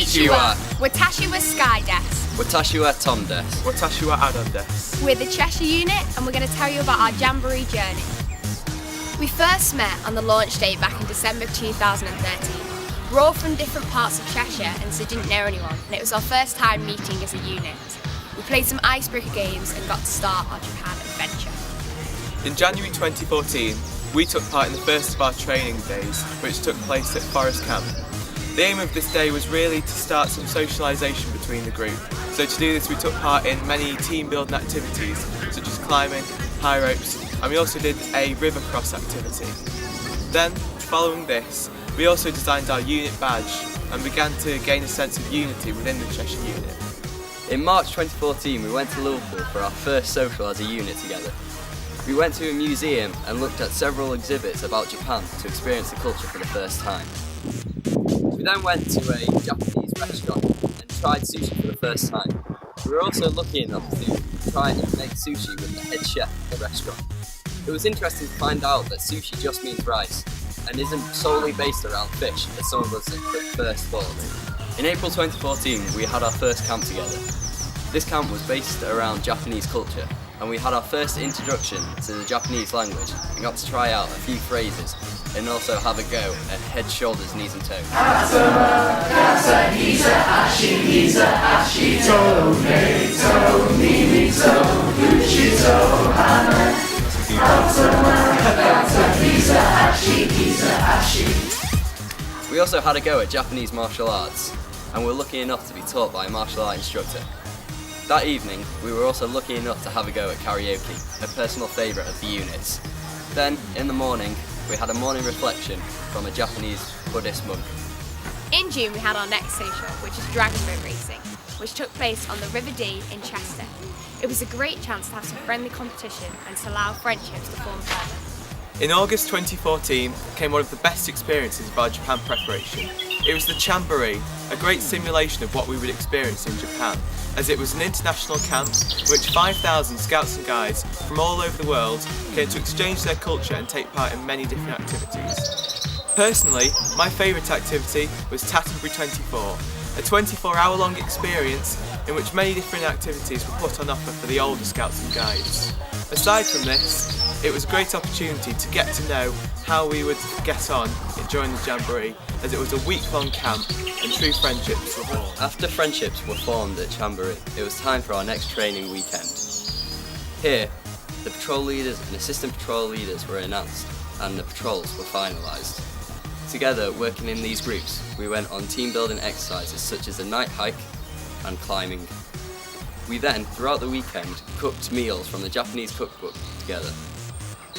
Konnichiwa. Watashi wa Sky Des. Watashi wa Tom Des. Watashi wa Adam Des. We're the Cheshire Unit and we're going to tell you about our Jamboree journey. We first met on the launch day back in December 2013. We're all from different parts of Cheshire and so didn't know anyone, and it was our first time meeting as a unit. We played some icebreaker games and got to start our Japan adventure. In January 2014, we took part in the first of our training days, which took place at Forest Camp. The aim of this day was really to start some socialisation between the group. So to do this we took part in many team building activities such as climbing, high ropes, and we also did a river cross activity. Then, following this, we also designed our unit badge and began to gain a sense of unity within the Cheshire Unit. In March 2014 we went to Liverpool for our first social as a unit together. We went to a museum and looked at several exhibits about Japan to experience the culture for the first time. We then went to a Japanese restaurant and tried sushi for the first time. We were also lucky enough to try and make sushi with the head chef at the restaurant. It was interesting to find out that sushi just means rice and isn't solely based around fish as some of us at first thought. In April 2014 we had our first camp together. This camp was based around Japanese culture, and we had our first introduction to the Japanese language and got to try out a few phrases and also have a go at head, shoulders, knees and toes. We also had a go at Japanese martial arts and were lucky enough to be taught by a martial art instructor. That evening, we were also lucky enough to have a go at karaoke, a personal favourite of the units. Then, in the morning, we had a morning reflection from a Japanese Buddhist monk. In June we had our next social, which is dragon boat racing, which took place on the River Dee in Chester. It was a great chance to have some friendly competition and to allow friendships to form further. In August 2014 came one of the best experiences of our Japan preparation. It was the Jamboree, a great simulation of what we would experience in Japan, as it was an international camp in which 5,000 Scouts and Guides from all over the world came to exchange their culture and take part in many different activities. Personally, my favourite activity was Tatambury 24, a 24-hour-long experience in which many different activities were put on offer for the older Scouts and Guides. Aside from this, it was a great opportunity to get to know how we would get on during the Jamboree, as it was a week-long camp and true friendships were formed. After friendships were formed at Jamboree, it was time for our next training weekend. Here, the patrol leaders and assistant patrol leaders were announced and the patrols were finalised. Together, working in these groups, we went on team building exercises such as a night hike and climbing. We then, throughout the weekend, cooked meals from the Japanese cookbook together.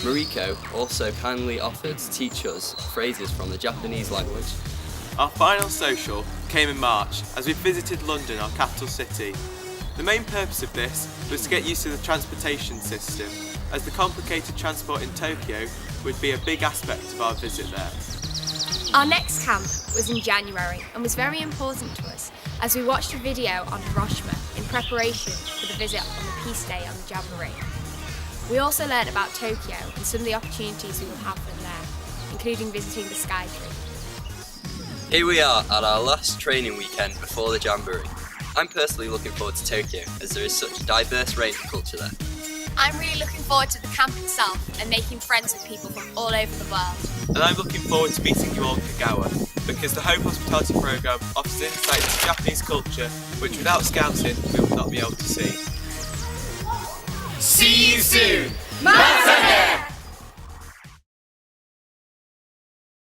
Mariko also kindly offered to teach us phrases from the Japanese language. Our final social came in March as we visited London, our capital city. The main purpose of this was to get used to the transportation system, as the complicated transport in Tokyo would be a big aspect of our visit there. Our next camp was in January and was very important to us as we watched a video on Hiroshima in preparation for the visit on the Peace Day on the Jamboree. We also learned about Tokyo and some of the opportunities we will have from there, including visiting the Sky Tree. Here we are at our last training weekend before the Jamboree. I'm personally looking forward to Tokyo as there is such a diverse range of culture there. I'm really looking forward to the camp itself and making friends with people from all over the world. And I'm looking forward to meeting you all in Kagawa, because the Home Hospitality Programme offers insight into Japanese culture which without scouting we would not be able to see. See you soon! Bye!